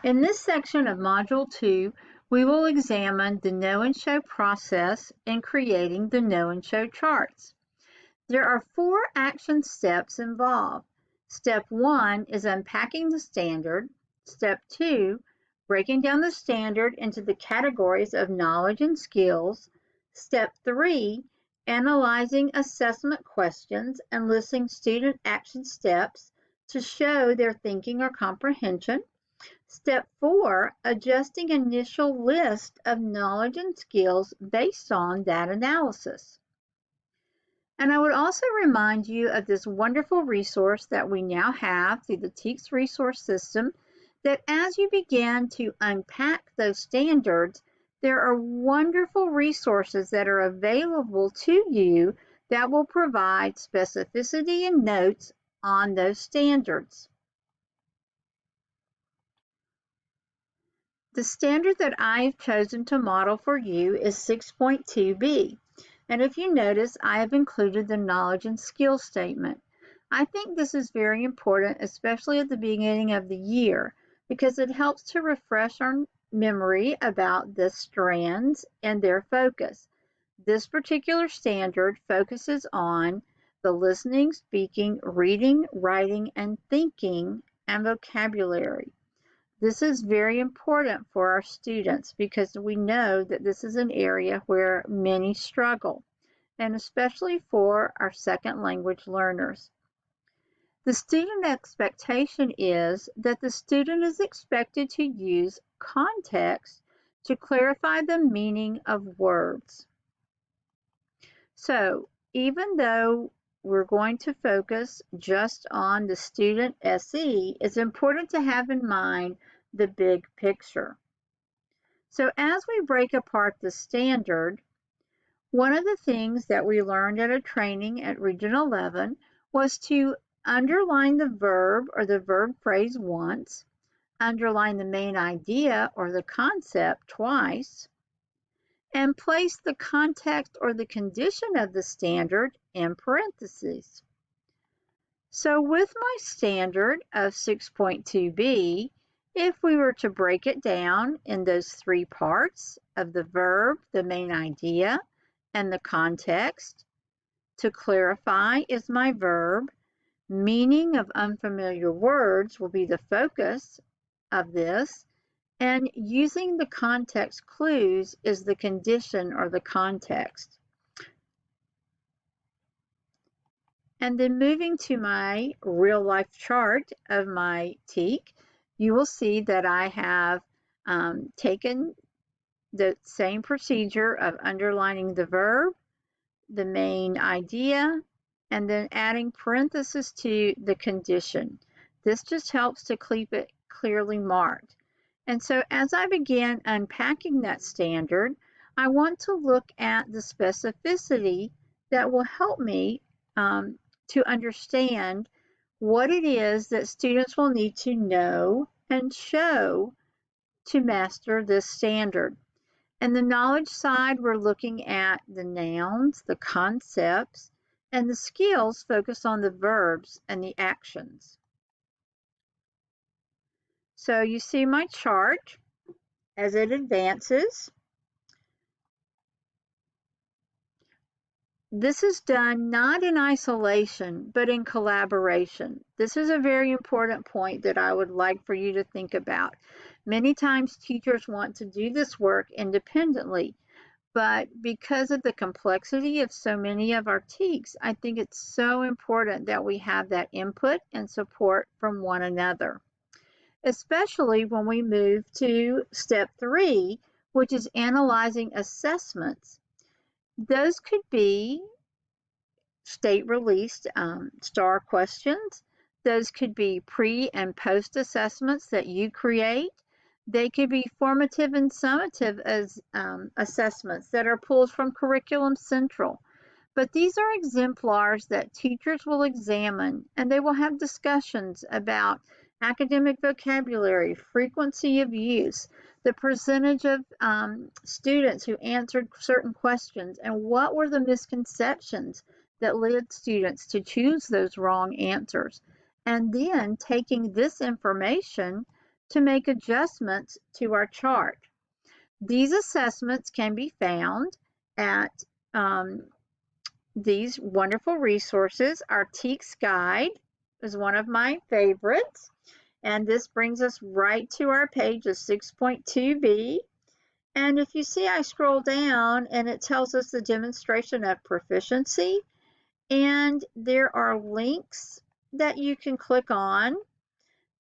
In this section of Module 2, we will examine the know and show process in creating the know and show charts. There are 4 action steps involved. Step 1 is unpacking the standard. Step 2, breaking down the standard into the categories of knowledge and skills. Step 3, analyzing assessment questions and listing student action steps to show their thinking or comprehension. Step 4, adjusting initial list of knowledge and skills based on that analysis. And I would also remind you of this wonderful resource that we now have through the TEKS resource system, that as you begin to unpack those standards, there are wonderful resources that are available to you that will provide specificity and notes on those standards. The standard that I've chosen to model for you is 6.2b. And if you notice, I have included the knowledge and skill statement. I think this is very important, especially at the beginning of the year, because it helps to refresh our memory about the strands and their focus. This particular standard focuses on the listening, speaking, reading, writing, and thinking, and vocabulary. This is very important for our students because we know that this is an area where many struggle, and especially for our second language learners. The student expectation is that the student is expected to use context to clarify the meaning of words. So, even though we're going to focus just on the student SE, it's important to have in mind the big picture. So as we break apart the standard, one of the things that we learned at a training at Region 11 was to underline the verb or the verb phrase once, underline the main idea or the concept twice, and place the context or the condition of the standard in parentheses. So with my standard of 6.2b, if we were to break it down in those 3 parts of the verb, the main idea, and the context, to clarify is my verb, meaning of unfamiliar words will be the focus of this, and using the context clues is the condition or the context. And then moving to my real life chart of my TEK, you will see that I have taken the same procedure of underlining the verb, the main idea, and then adding parentheses to the condition. This just helps to keep it clearly marked. And so as I begin unpacking that standard, I want to look at the specificity that will help me to understand what it is that students will need to know and show to master this standard. And the knowledge side, we're looking at the nouns, the concepts, and the skills focus on the verbs and the actions. So you see my chart as it advances. This is done not in isolation, but in collaboration. This is a very important point that I would like for you to think about. Many times teachers want to do this work independently, but because of the complexity of so many of our TEKs, I think it's so important that we have that input and support from one another, especially when we move to step 3, which is analyzing assessments. Those could be state-released STAR questions. Those could be pre and post assessments that you create. They could be formative and summative as assessments that are pulled from Curriculum Central. But these are exemplars that teachers will examine, and they will have discussions about academic vocabulary, frequency of use, the percentage of students who answered certain questions, and what were the misconceptions that led students to choose those wrong answers. And then taking this information to make adjustments to our chart. These assessments can be found at these wonderful resources. Our TEKS Guide is one of my favorites, and this brings us right to our page of 6.2b. And if you see, I scroll down and it tells us the demonstration of proficiency, and there are links that you can click on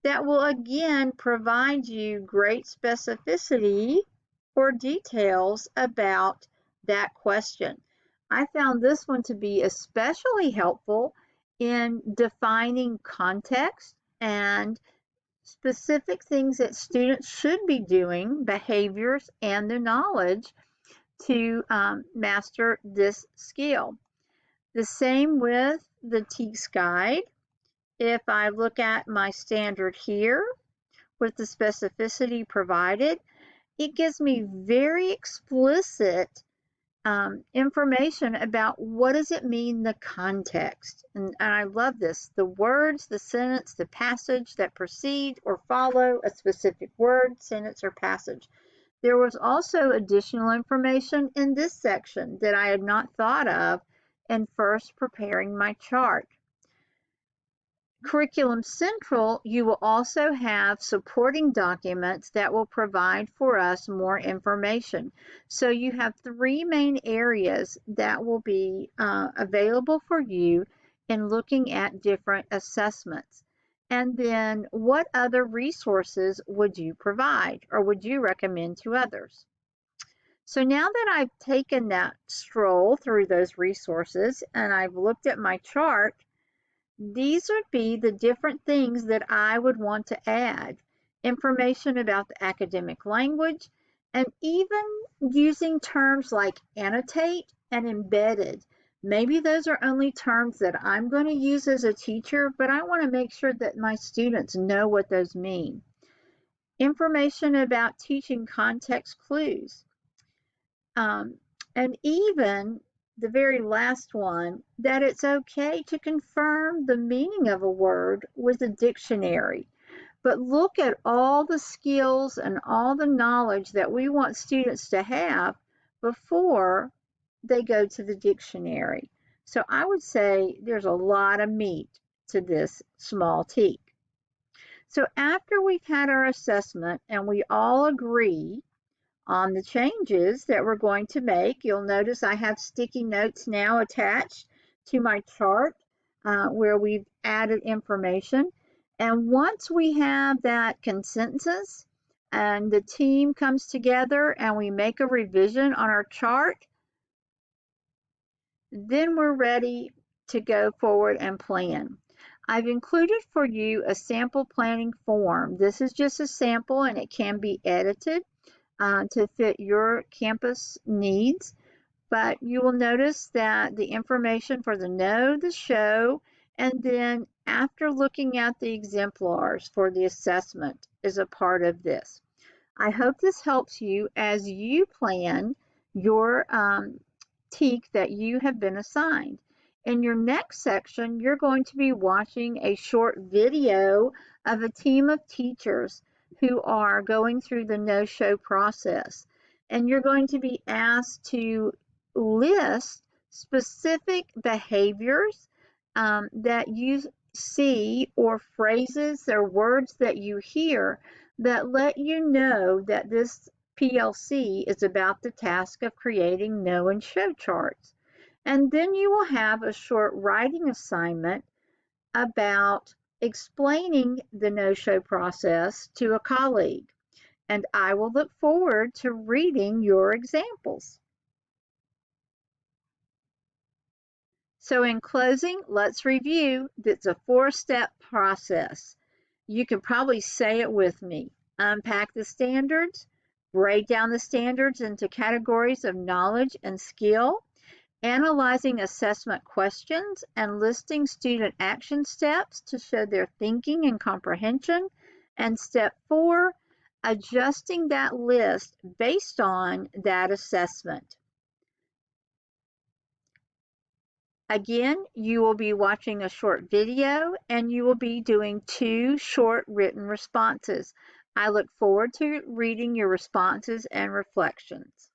that will again provide you great specificity or details about that question. I found this one to be especially helpful in defining context and specific things that students should be doing, behaviors, and the knowledge to master this skill. The same with the TEKS Guide. If I look at my standard here with the specificity provided, it gives me very explicit information about what does it mean, the context. And I love this. The words, the sentence, the passage that precede or follow a specific word, sentence, or passage. There was also additional information in this section that I had not thought of in first preparing my chart. Curriculum Central, you will also have supporting documents that will provide for us more information. So you have three main areas that will be available for you in looking at different assessments. And then what other resources would you provide or would you recommend to others? So now that I've taken that stroll through those resources and I've looked at my chart, these would be the different things that I would want to add. Information about the academic language, and even using terms like annotate and embedded. Maybe those are only terms that I'm going to use as a teacher, but I want to make sure that my students know what those mean. Information about teaching context clues. And even the very last one, that it's okay to confirm the meaning of a word with a dictionary. But look at all the skills and all the knowledge that we want students to have before they go to the dictionary. So I would say there's a lot of meat to this small TEK. So after we've had our assessment and we all agree on the changes that we're going to make, you'll notice I have sticky notes now attached to my chart where we've added information. And once we have that consensus and the team comes together and we make a revision on our chart, then we're ready to go forward and plan. I've included for you a sample planning form. This is just a sample and it can be edited to fit your campus needs, but you will notice that the information for the know, the show, and then after looking at the exemplars for the assessment is a part of this. I hope this helps you as you plan your TEK that you have been assigned. In your next section, you're going to be watching a short video of a team of teachers who are going through the no-show process. And you're going to be asked to list specific behaviors that you see, or phrases or words that you hear that let you know that this PLC is about the task of creating know and show charts. And then you will have a short writing assignment about explaining the no-show process to a colleague. And I will look forward to reading your examples. So in closing, let's review. It's a 4-step process. You can probably say it with me. Unpack the standards, break down the standards into categories of knowledge and skill, analyzing assessment questions and listing student action steps to show their thinking and comprehension. And step 4, adjusting that list based on that assessment. Again, you will be watching a short video and you will be doing 2 short written responses. I look forward to reading your responses and reflections.